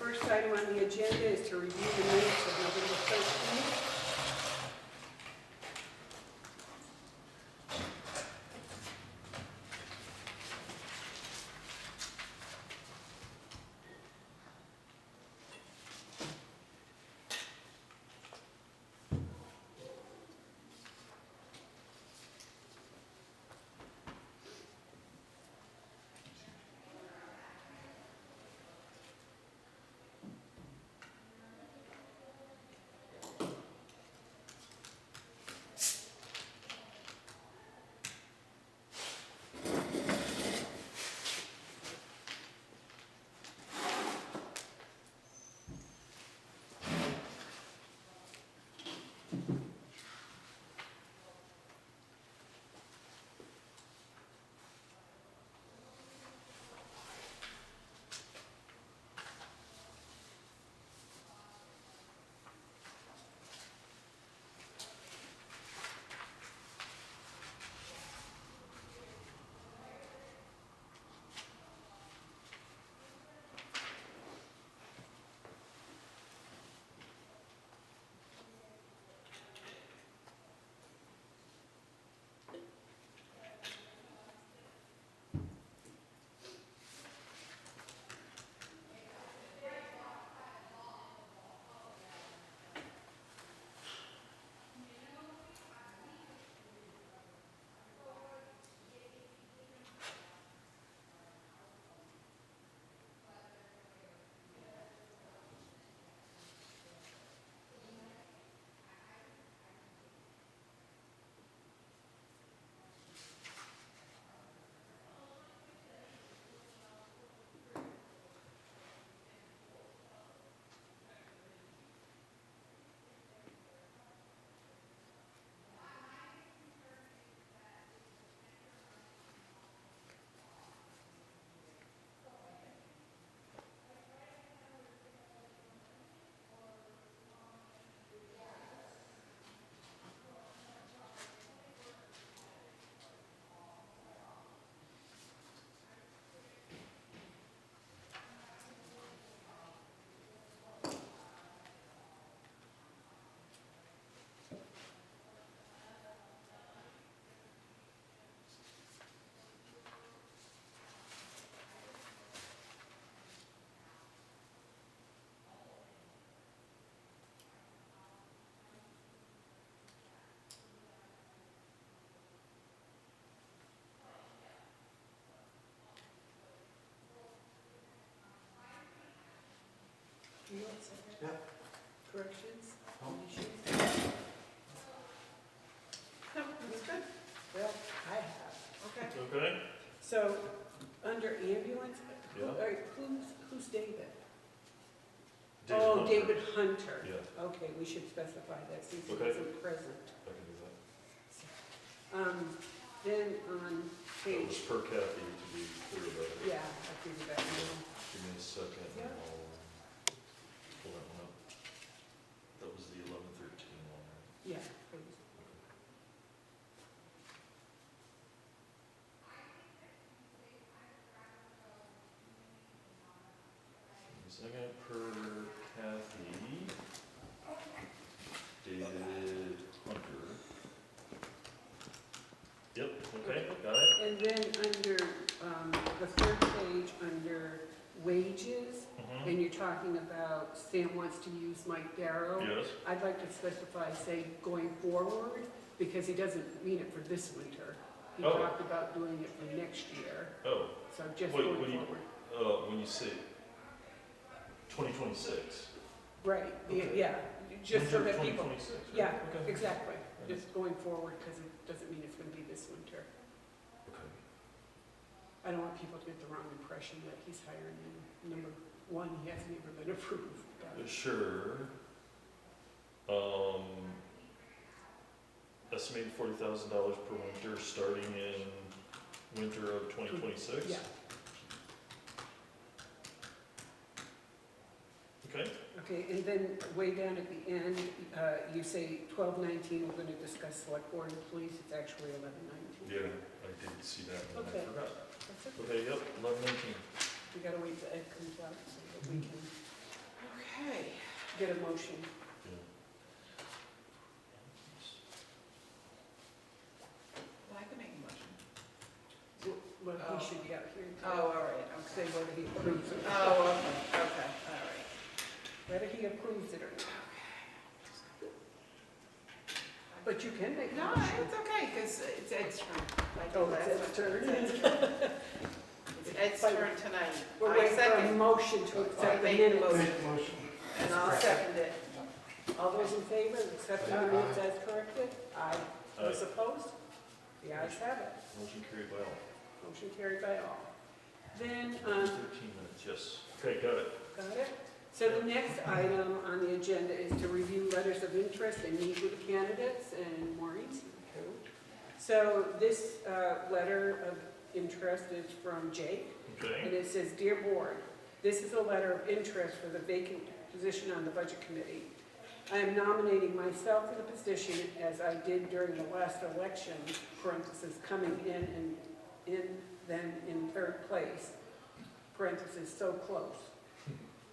first item on the agenda is to review the minutes of November 13th. You want second? Yeah. Corrections? No. Issues? No, that's good. Well, I have. Okay. Okay, So, under ambulance, Yeah. who's David? David Oh, Hunter. David Hunter. Yeah, Okay, we should specify that since he Okay. wasn't present. I can do that. Then on That was page, per Kathy, to be clear about it. yeah, I figured that now. Give me a second, and Yeah. I'll pull that one up. That was the 11-13 one, right? Yeah, please. Give me a second, per Kathy, David Hunter. Yep, okay, got it. And then under, the third page, under wages, Mhm. and you're talking about Sam wants to use Mike Darrow. Yes, I'd like to specify, say, going forward, because he doesn't mean it for this winter. He Oh. talked about doing it for next year, oh, so just Wait, going what do you- forward. when you say 2026. Right, Okay. yeah, just so Winter that people, 2026, right? yeah, Okay. exactly, just going forward, because it doesn't mean it's gonna be this winter. Okay. I don't want people to get the wrong impression that he's hiring in number one, he hasn't even been approved. but- Sure. Estimated $40,000 per winter, starting in winter of 2026? Yeah, Okay, okay, and then way down at the end, you say 1219, we're gonna discuss select board employees, it's actually 1119. yeah, I did see that and then Okay. I forgot. That's it. Okay, yep, 11-19. We gotta wait till Ed comes out so that we can Okay, get a motion. Well, I can make a motion. Well, Oh. he should be out here. Oh, all right, Say okay. whether he approves it. Oh, okay, all right. Whether he approves it or not. But you can make a No, motion. it's okay, because it's Ed's turn. Like Oh, last it's one. Ed's turn. It's Ed's turn. It's Ed's turn tonight. We're I waiting for a second, motion to I accept the made the minutes. motion, and I'll second it. All those in favor of accepting the minutes as corrected? Aye. Those Aye. opposed? The ayes have it. Motion carried by all. Motion carried by all. Then, 13 minutes, yes. Okay, got it. got it? So the next item on the agenda is to review letters of interest and meet with the candidates, and Maureen's here too. So this letter of interest is from Jake, Okay. and it says, "Dear Board, this is a letter of interest for the vacant position on the Budget Committee. I am nominating myself for the position as I did during the last election, parentheses, coming in then in third place, parentheses, so close,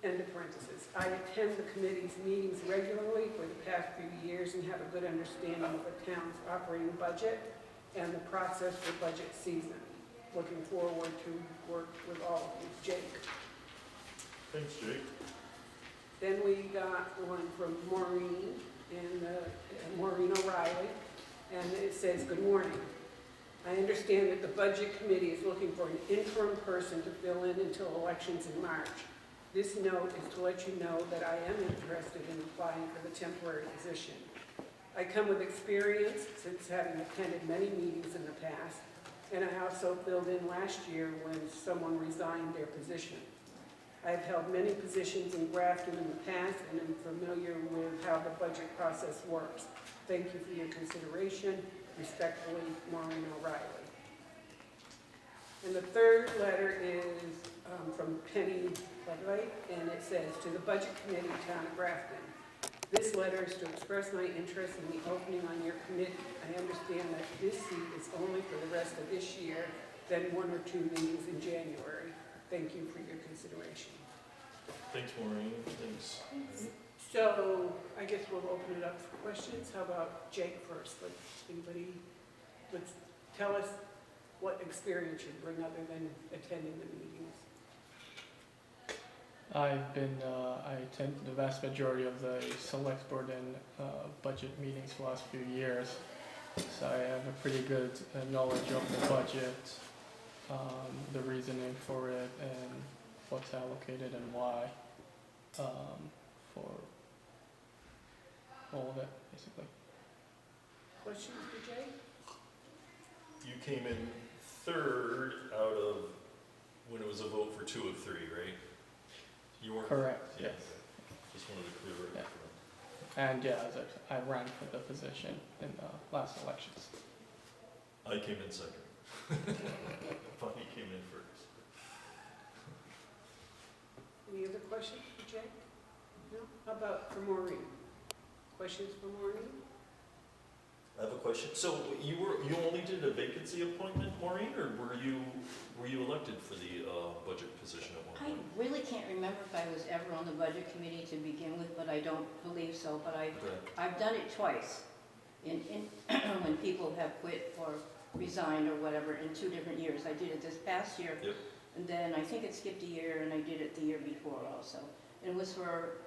end of parentheses. I attend the committee's meetings regularly for the past few years and have a good understanding of the town's operating budget and the process for budget season. Looking forward to work with all of you. Jake." Thanks, Jake. Then we got one from Maureen, and Maureen O'Reilly, and it says, "Good morning. I understand that the Budget Committee is looking for an interim person to fill in until elections in March. This note is to let you know that I am interested in applying for the temporary position. I come with experience since having attended many meetings in the past, and I also filled in last year when someone resigned their position. I've held many positions in Grafton in the past and am familiar with how the budget process works. Thank you for your consideration. Respectfully, Maureen O'Reilly." And the third letter is from Penny Ludwig, and it says, "To the Budget Committee, Town of Grafton. This letter is to express my interest in the opening on your committee. I understand that this seat is only for the rest of this year, then 1 or 2 meetings in January. Thank you for your consideration." Thanks, Maureen. Thanks. So I guess we'll open it up for questions. How about Jake first? Let's tell us what experience you bring other than attending the meetings. I attend the vast majority of the select board and budget meetings for the last few years. So I have a pretty good knowledge of the budget, the reasoning for it, and what's allocated and why, for all of it, basically. Questions for Jake? You came in third out of, when it was a vote for 2 of 3, right? You weren't? Correct, Yeah, yes. okay. Just wanted to clear it Yeah. up. And yeah, I ran for the position in the last elections. I came in second. Bonnie came in first. Any other questions for Jake? No? How about for Maureen? Questions for Maureen? I have a question. So you only did a vacancy appointment, Maureen, or were you elected for the budget position at one I point? really can't remember if I was ever on the budget committee to begin with, but I don't believe so. But Okay. I've done it twice, in when people have quit or resigned or whatever in 2 different years. I did it this past year. Yep. And then I think it skipped a year, and I did it the year before also. And it was for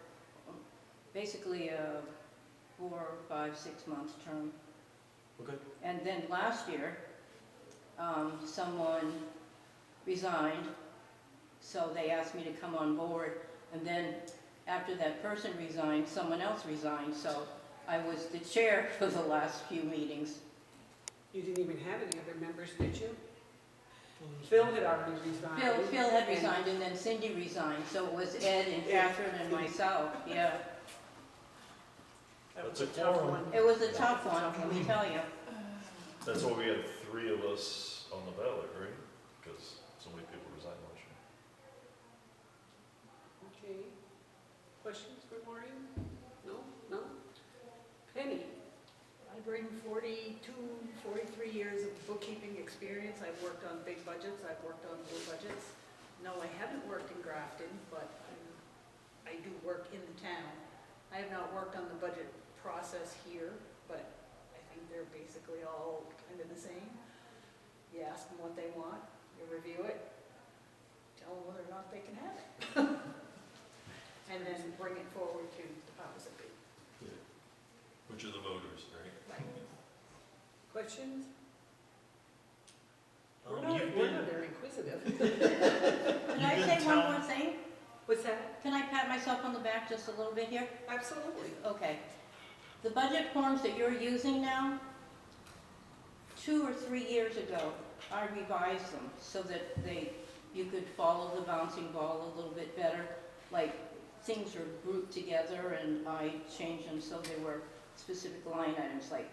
basically a 4, 5, 6 month term. Okay. And then last year, someone resigned, so they asked me to come on board. And then after that person resigned, someone else resigned, so I was the chair for the last few meetings. You didn't even have any other members, did you? Phil had already resigned. Phil had resigned, and then Cindy resigned, so it was Ed and Catherine and myself, yeah. That was That's a a tough quorum. one. It was a tough one, let me tell you. That's why we had 3 of us on the ballot, right? Because so many people resigned last year. Okay. Questions for Maureen? No? No? Penny? I bring 42, 43 years of bookkeeping experience. I've worked on big budgets, I've worked on little budgets. No, I haven't worked in Grafton, but I I do work in the town. I have not worked on the budget process here, but I think they're basically all kind of the same. You ask them what they want, you review it, tell them whether or not they can have it. And then bring it forward to the powers that be. Which are the voters, right? Questions? We're You've not been, very inquisitive. Can I You've say been one town- more thing? What's that? Can I pat myself on the back just a little bit here? Absolutely. Okay. The budget forms that you're using now, 2 or 3 years ago, I revised them so that you could follow the bouncing ball a little bit better. Like, things were grouped together and I changed them so they were specific line items, like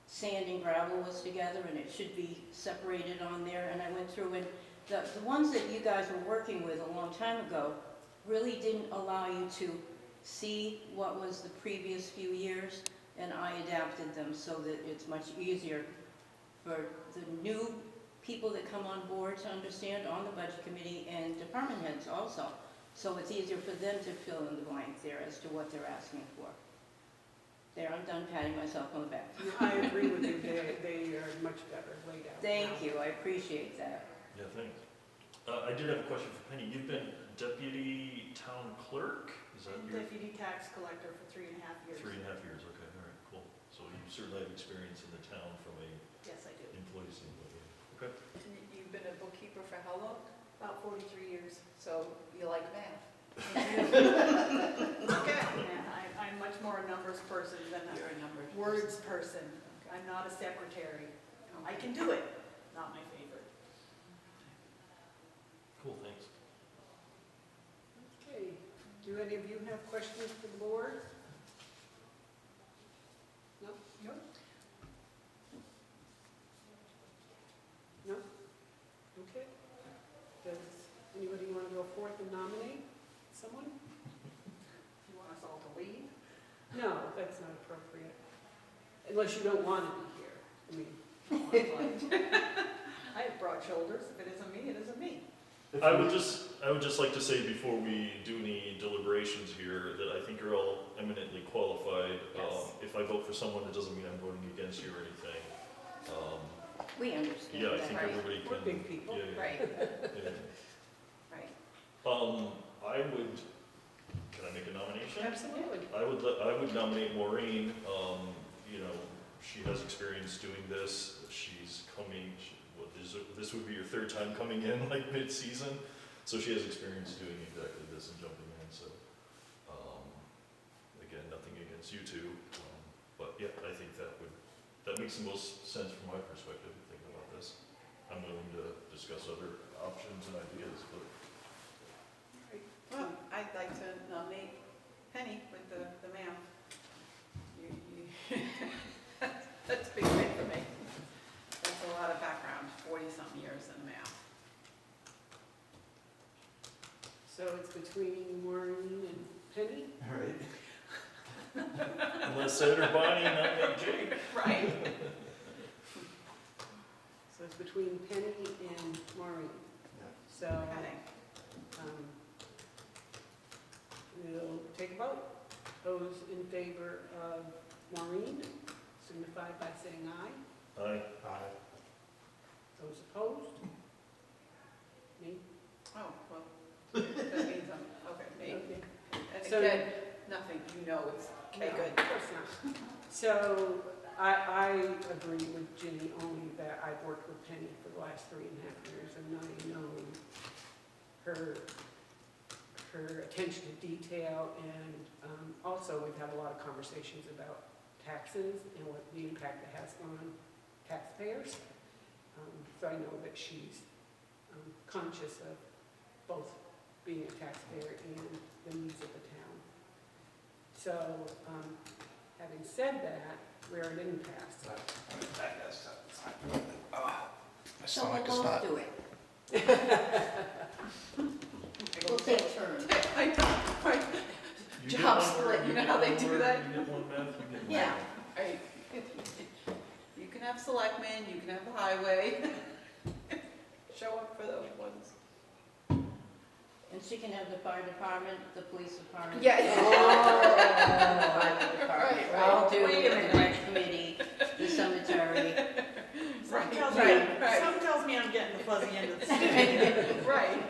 sand and gravel was together and it should be separated on there. And I went through and the ones that you guys were working with a long time ago really didn't allow you to see what was the previous few years, and I adapted them so that it's much easier for the new people that come on board to understand on the budget committee and department heads also. So it's easier for them to fill in the blank there as to what they're asking for. There, I'm done patting myself on the back. I agree with you, they are much better laid out. Thank now. you, I appreciate that. yeah, thanks. I did have a question for Penny. You've been deputy town clerk? Is that your Deputy tax collector for 3.5 years. 3.5 years? Okay, all right, cool. So you certainly have experience in the town from a Yes, I do. employee standpoint. Okay. And you've been a bookkeeper for how long? About 43 years. So you like math? Okay. And I'm much more a numbers person than a You're a number. words person. I'm not a secretary. I can do it, not my favorite. Cool, thanks. Okay, do any of you have questions for the board? No? No? No? Okay. Does anybody want to go forth and nominate someone? You want us all to leave? No, that's not appropriate. Unless you don't want to be here. I mean, I have broad shoulders. If it isn't me, it isn't me. I would just like to say before we do any deliberations here, that I think you're all eminently qualified. Yes. If I vote for someone, it doesn't mean I'm voting against you or anything. We understand Yeah, I that. think right. everybody we're can. big people. Yeah, yeah, Right, yeah. right. I would, can I make a nomination? Absolutely. I would nominate Maureen. You know, she has experience doing this. She's coming, this would be your third time coming in, like mid-season. So she has experience doing exactly this and jumping in, so, again, nothing against you two. But yeah, I think that makes the most sense from my perspective, thinking about this. I'm willing to discuss other options and ideas, but Well, I'd like to nominate Penny with the math. That's a big thing for me. That's a lot of background, 40-something years in math. So it's between Maureen and Penny? unless Ed or Bonnie nominate Jake. Right. So it's between Penny and Maureen. So, Okay. we'll take a vote. Those in favor of Maureen signify by saying aye. Aye. Those opposed? Me? Oh, well, that means okay, me. Okay. And So- again, nothing, you know it's, okay, No, good. Of course not. So I agree with Ginny only that I've worked with Penny for the last 3.5 years and I know her attention to detail and also we've had a lot of conversations about taxes and what the impact it has on taxpayers. So I know that she's conscious of both being a taxpayer and the needs of the town. So, having said that, we're at impasse. So we'll both do it. We'll take turns. I know, right, You get Job one split, word, you know get how they one do word, that? You get one math, you get one. Yeah. right. You can have selectmen, you can have the highway. Show up for those ones. And And she can have the fire department, the police department. Yeah. Fire department. Right, I'll right. do Wait a the minute. rec committee, the cemetery. Some tells Right, me, right. some tells me I'm getting the fuzzy end of the stick. Right.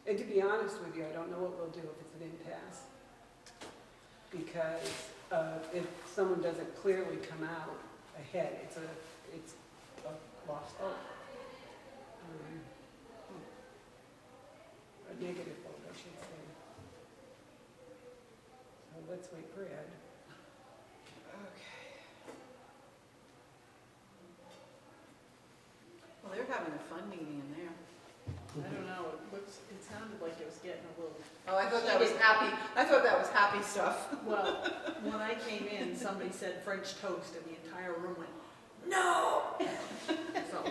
And to be honest with you, I don't know what we'll do if it's an impasse. Because if someone doesn't clearly come out ahead, it's a lost hope. A negative vote, I should say. So let's wait for Ed. Okay. Well, they're having a fun meeting in there. I don't know, it sounded like it was getting a little, Oh, I thought that was happy, I thought that was happy stuff. well, when I came in, somebody said French toast and the entire room went, no! So,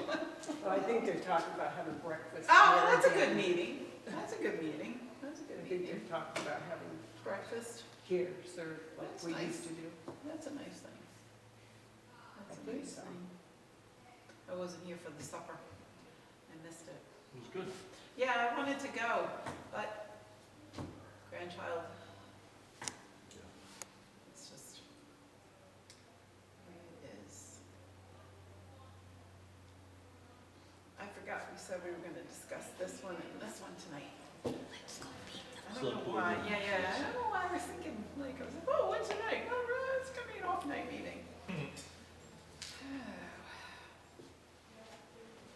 Well, I think they're talking about having breakfast. Oh, that's a here good again. meeting. That's a good meeting. That's a I good think meeting. they're talking about having Breakfast, here served like That's we nice. used to do. that's a nice thing. That's I a think nice so. thing. I wasn't here for the supper. I missed it. It was good. Yeah, I wanted to go, but grandchild, it's just the way it is. I forgot we said we were gonna discuss this one and this one tonight. I don't know why, yeah, I don't know why I was thinking, like, I was like, oh, when's tonight? Oh, really, it's gonna be an off night meeting.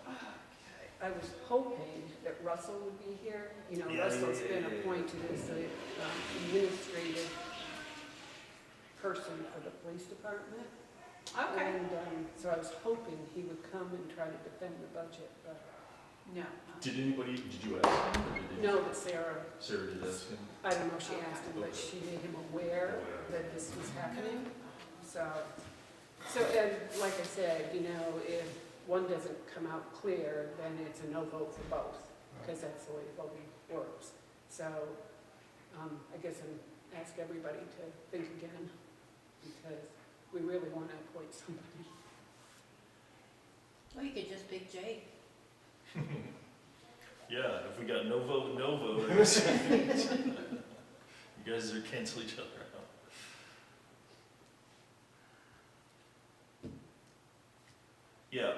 Okay. I was hoping that Russell would be here. You know, Yeah, Russell's yeah, been yeah, yeah. appointed as the administrative person for the police department. Okay. And so I was hoping he would come and try to defend the budget, but No. Did you ask him? Or did no, but Sarah, Sarah did ask him? I don't know if she asked him, but she made him aware that this was happening. So, and like I said, you know, if one doesn't come out clear, then it's a no vote for both, because that's the way voting works. So, I guess I'm ask everybody to think again, because we really want to appoint somebody. Or you could just pick Jake. Yeah, if we got no voters. You guys are cancel each other out. Yeah,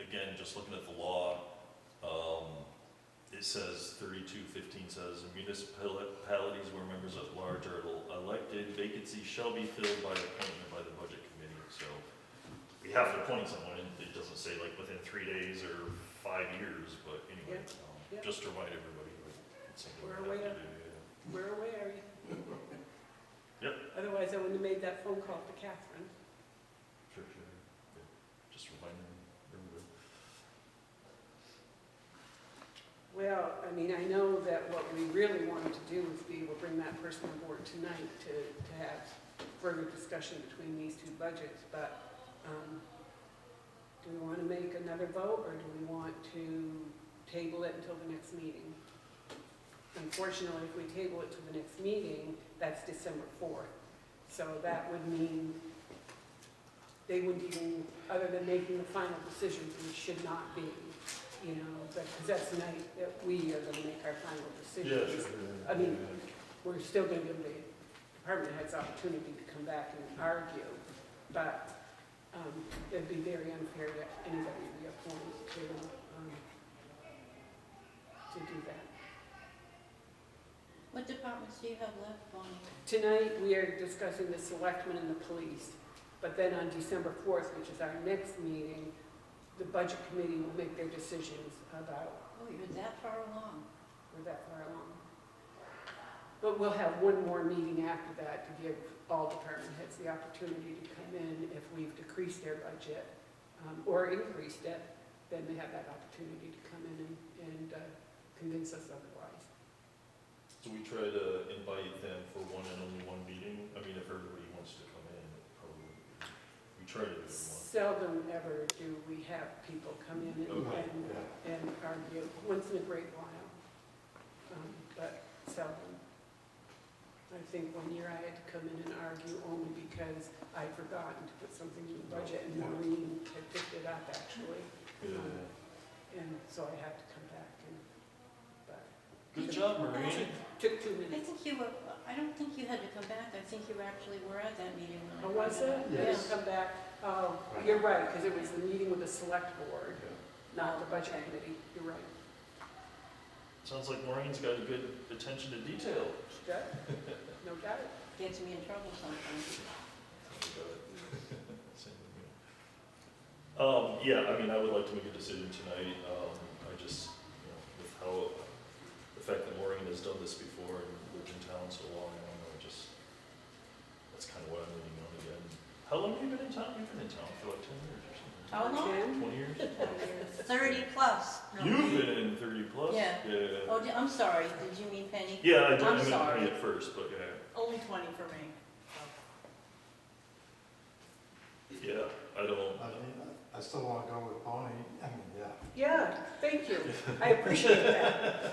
again, just looking at the law, it says 3215 says municipalities where members at large are elected, vacancies shall be filled by appointment by the budget committee. So we have to appoint someone, and it doesn't say like within 3 days or 5 years, but anyway, Yeah. just to remind everybody, like, it's something We're we have aware. to do. Yeah. We're aware. Yep. Otherwise, I wouldn't have made that phone call to Catherine. Sure. Yeah. Just reminding everybody. Well, I mean, I know that what we really wanted to do was be able to bring that person on board tonight to have further discussion between these two budgets, but do we want to make another vote, or do we want to table it until the next meeting? Unfortunately, if we table it to the next meeting, that's December 4th. So that would mean they wouldn't even, other than making the final decision, which should not be, you know, because that's the night that we are going to make our final decisions. I mean, we're still going to give the department heads opportunity to come back and argue, but it'd be very unfair to anybody we appoint to do that. What departments do you have left, Bonnie? Tonight, we are discussing the selectmen and the police, but then on December 4th, which is our next meeting, the budget committee will make their decisions about, Oh, you're that far along. we're that far along. But we'll have one more meeting after that to give all department heads the opportunity to come in if we've decreased their budget or increased it, then they have that opportunity to come in and convince us otherwise. So we try to invite them for one and only one meeting. I mean, if everybody wants to come in, probably, we try to do one. Seldom ever do we have people come in Okay. and argue, once in a great while, but seldom. I think one year I had to come in and argue only because I'd forgotten to put something in the budget, and Maureen had picked it up actually. so I had to come back and, but Good job, Maureen. took 2 I minutes. think you were, I don't think you had to come back, I think you actually were at that meeting when I. Oh, was it? I Yes. didn't come back. Oh, you're right, because it was the meeting with the select board, not the budget Okay. committee. You're right. Sounds like Maureen's got a good attention to detail. Good? No doubt. Gets me in trouble sometimes. Same with me. Yeah, I mean, I would like to make a decision tonight. I just, with how, the fact that Maureen has done this before and lived in town so long, I don't know, that's kind of what I'm leaning on again. How long have you been in town? You've been in town for like 10 years or something. How long? 10? 20 years? 30 plus. No. You've been in 30 plus? Yeah. Yeah. Oh, I'm sorry, did you mean Penny? Yeah, I did, I'm I meant sorry. me at first, but yeah. Only 20 for me. Yeah, I don't, I mean, I still want to go with Bonnie, I mean, yeah, Yeah, thank you. I appreciate that.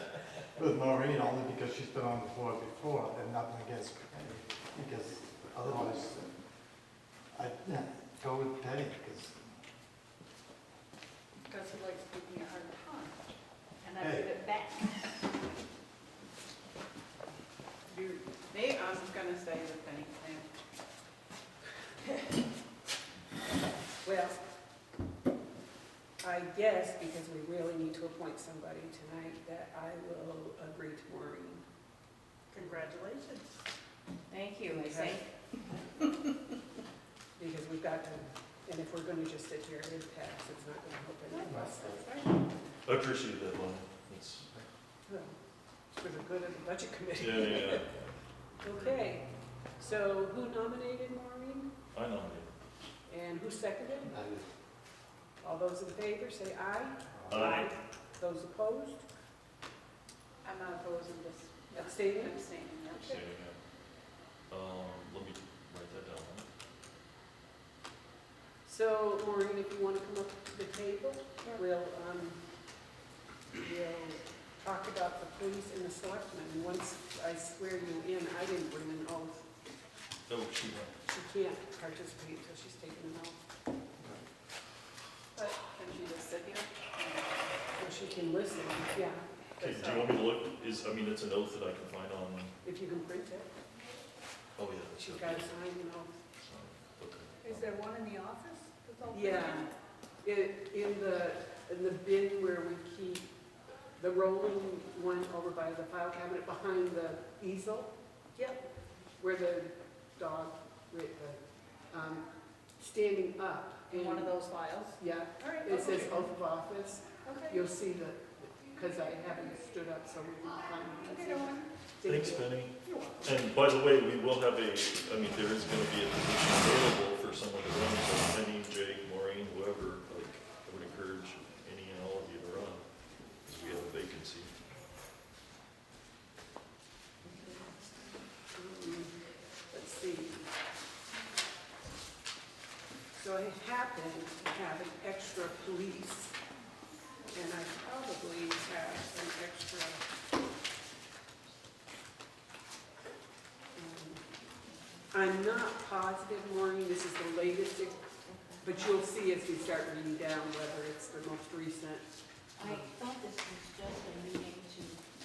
with Maureen only because she's been on the board before and nothing against Penny, because otherwise, I'd go with Penny, because, Because he likes to give me a hard time. And I Hey. give it back. Me, I'm gonna stay with Penny. Well, I guess because we really need to appoint somebody tonight, that I will agree to Maureen. Congratulations. Thank you, I Okay. think. Because we've got to, and if we're going to just sit here and pass, it's not going to help any of us. I appreciate that, Lon. It's, Well, it's for the good of the budget committee. yeah. Okay, so who nominated Maureen? I nominate. And who seconded? I did. All those in favor, say aye. Aye. Those opposed? I'm not opposed, I'm just Abstaining? abstaining. yeah. Abstaining, yeah. Let me write that down. So Maureen, if you want to come up to the table, we'll talk about the police and the selectmen. And once I swear you in, I didn't bring an oath. Oh, she went. She can't participate until she's taken an oath. But can she just sit here? Or she can listen, yeah. Okay, do you want me to look, it's an oath that I can find on, If you can print it, oh, yeah. that's she's okay. got to sign an oath. Okay. Is there one in the office? that's all Yeah, in the bin where we keep the rolling one over by the file cabinet behind the easel. Yep. Where the dog, standing up. In one of those files? Yeah, All right. it says okay. oath of office. Okay. You'll see that, because I haven't stood up, so we can find Okay, it. don't worry. Thanks, Penny. You're welcome. And by the way, we will have there is gonna be a position available for someone to run, so Penny, Jake, Maureen, whoever, I would encourage any and all of you to run, because we have a vacancy. Let's see. So I happen to have an extra police, and I probably have an extra, I'm not positive, Maureen, this is the latest, but you'll see as we start reading down whether it's the most recent. I thought this was just a meeting to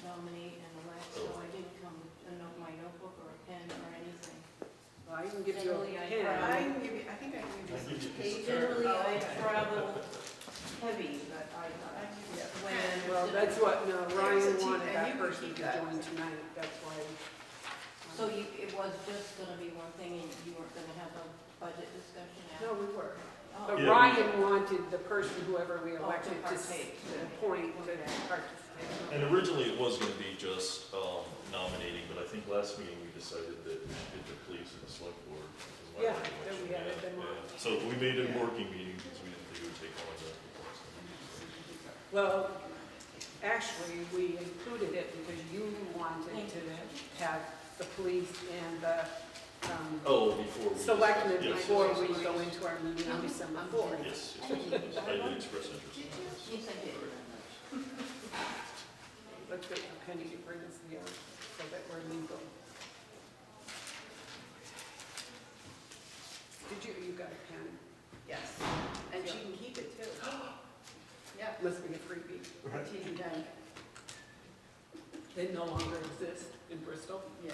nominate and elect, so I didn't come with my notebook or a pen or anything. Well, I can give you a Generally, I pen. I can give you, I think I can give you I some give you paper. Generally, I Okay. travel heavy, but I Yeah. when. Well, that's what, no, Ryan There's a tea- wanted and that you can person keep to that. join tonight, that's why. So it was just gonna be one thing and you weren't gonna have a budget discussion after? No, we were. Oh, But Yeah. Ryan wanted the person, whoever we Oh, to elected, to partake. appoint to Okay. participate. And originally, it was gonna be just nominating, but I think last meeting we decided that we should get the police and the select board. was my Yeah, recollection. that we had it them on. Yeah. So we made it a working meeting, because we didn't think it would take long enough. Well, actually, we included it because you wanted to have the police and the Oh, before we. selectmen Yes, before yes, we yes. go into our meeting on December 4th. Yes, yes, yes. I did express interest. in that. Yes, I did. Let's wait for Penny to bring us the oath so that we're legal. Did you got a pen? Yes, and she can keep it too. Yeah. Must be a free freebie. Right. TD Bank, They no longer exist in Bristol. yeah.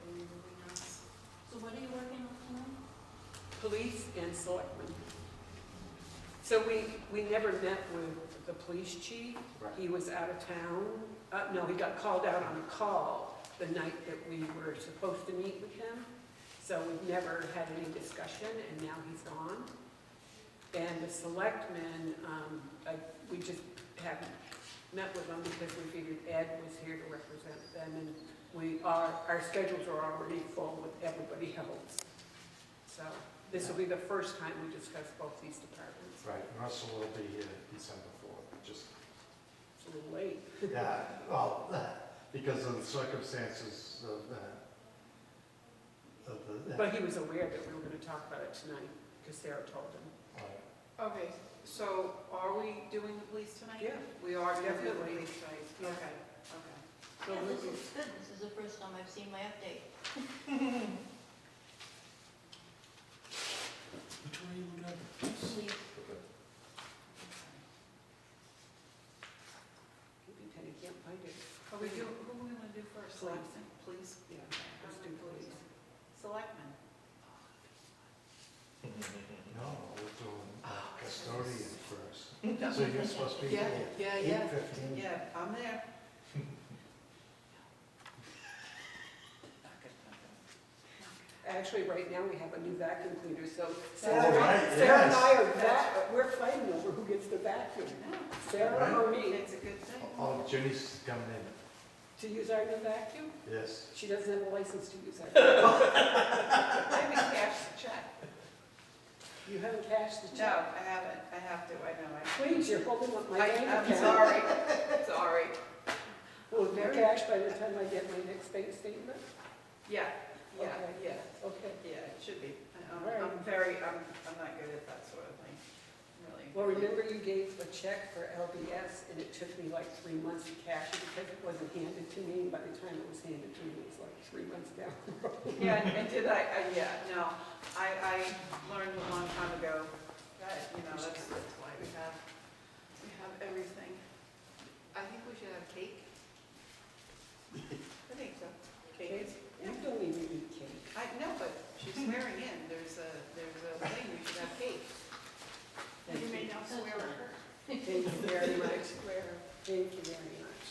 Okay, moving on. So what are you working on tonight? Police and selectmen. So we never met with the police chief. Right. He was out of town. No, he got called out on a call the night that we were supposed to meet with him. So we've never had any discussion, and now he's gone. And the selectmen, we just haven't met with them because we figured Ed was here to represent them, and our schedules are already full with everybody else. So this will be the first time we discuss both these departments. Right, Russell will be here December 4th, just, It's a little late. yeah, well, because of the circumstances of the, But he was aware that we were gonna talk about it tonight, because Sarah told him. Okay, so are we doing the police tonight? Yeah. We are doing the Definitely. police tonight, Yeah. okay, okay. So Yeah, we- this is good. This is the first time I've seen my update. Which one are you looking at? Please. Penny can't find it. Are we who are we gonna do first? Police. Selectmen? Police? Yeah, let's do police. Selectmen? no, we're doing Oh, custodian first. So you're supposed to be Yeah, here. yeah, 8:15. yeah, I'm there. Actually, right now, we have a new vacuum cleaner, so Oh, Sarah right, Sarah and I yes. we're fighting over who gets the vacuum, No, Sarah or me, it's a good thing. Oh, Jenny's coming to use our new vacuum. in, yes. She doesn't have a license to use our. I haven't cashed the check. You haven't cashed the No, check. I haven't, I have to, I know. Please, you're holding up my bank account. I'm sorry, sorry. Will it be cashed by the time I get my next bank statement? Yeah, yeah, Okay. yeah, Okay. yeah, it should be. All right. I'm not good at that sort of thing, really. Well, remember you gave a check for LBS and it took me like 3 months to cash it because it wasn't handed to me. By the time it was handed to me, it was like 3 months down the road. Yeah, and did yeah, no, I learned a long time ago that, that's why we have everything. I think we should have cake. I think so. Cake. You don't even eat cake. I know, but she's swearing in, there's a thing, we should have cake. Thank You you. may now swear at her. Thank you very much. Thank you very much.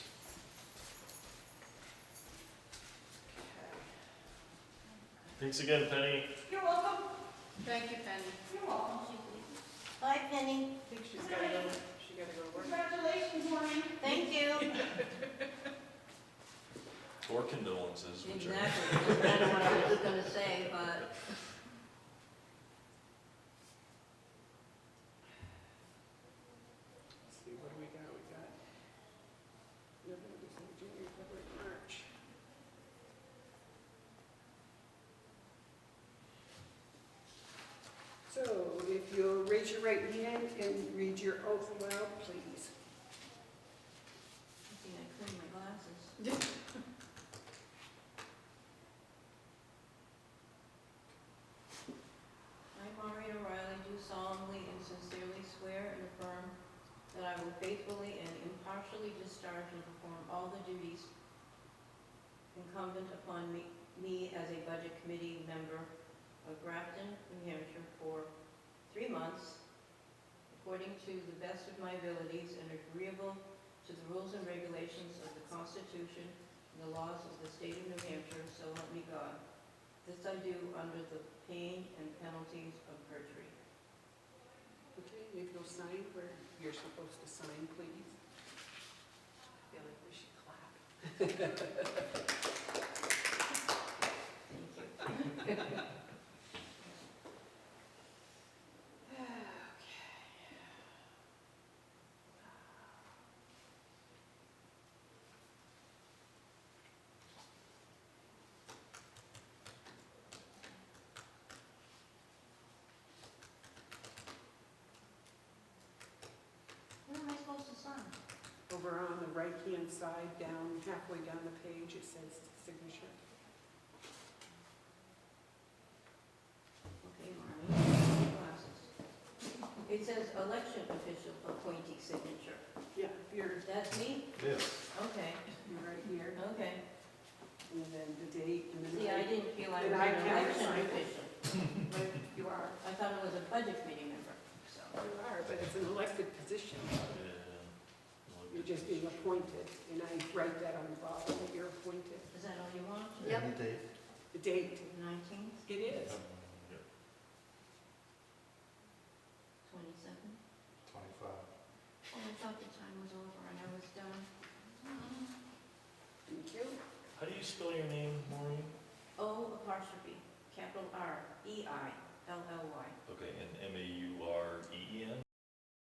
Thanks again, Penny. You're welcome. Thank you, Penny. You're welcome. Bye, Penny. I think she's gotta go to work. Congratulations, Maureen. Thank you. Or condolences, whichever. Exactly. That's kind of what I was gonna say, but Let's see, what do we got? We got November, December, January, February, March. So if you'll raise your right hand and read your oath aloud, please. I think I cleaned my glasses. I, Maureen O'Reilly, do solemnly and sincerely swear and affirm that I will faithfully and impartially discharge and perform all the duties incumbent upon me as a Budget Committee member of Grafton, New Hampshire for 3 months, according to the best of my abilities and agreeable to the rules and regulations of the Constitution and the laws of the state of New Hampshire, so help me God. This I do under the pain and penalties of perjury. Okay, if you'll sign where you're supposed to sign, please. I feel like we should clap. Thank you. Where am I supposed to sign? Over on the right-hand side, down, halfway down the page, it says signature. Okay, Marlene, glasses. It says election official appointee signature. Yeah, you're That's me? Yes. Okay, right here, okay. and then the date, and then. See, I didn't feel I was And an I can't election sign it. official. But you are, I thought it was a budget committee member, so. you are, but it's an elected position. Yeah. You're just being appointed, and I write that on the bottom, that you're appointed. Is that all you want? Yep. Any date. The date, 19th? it is. Yeah.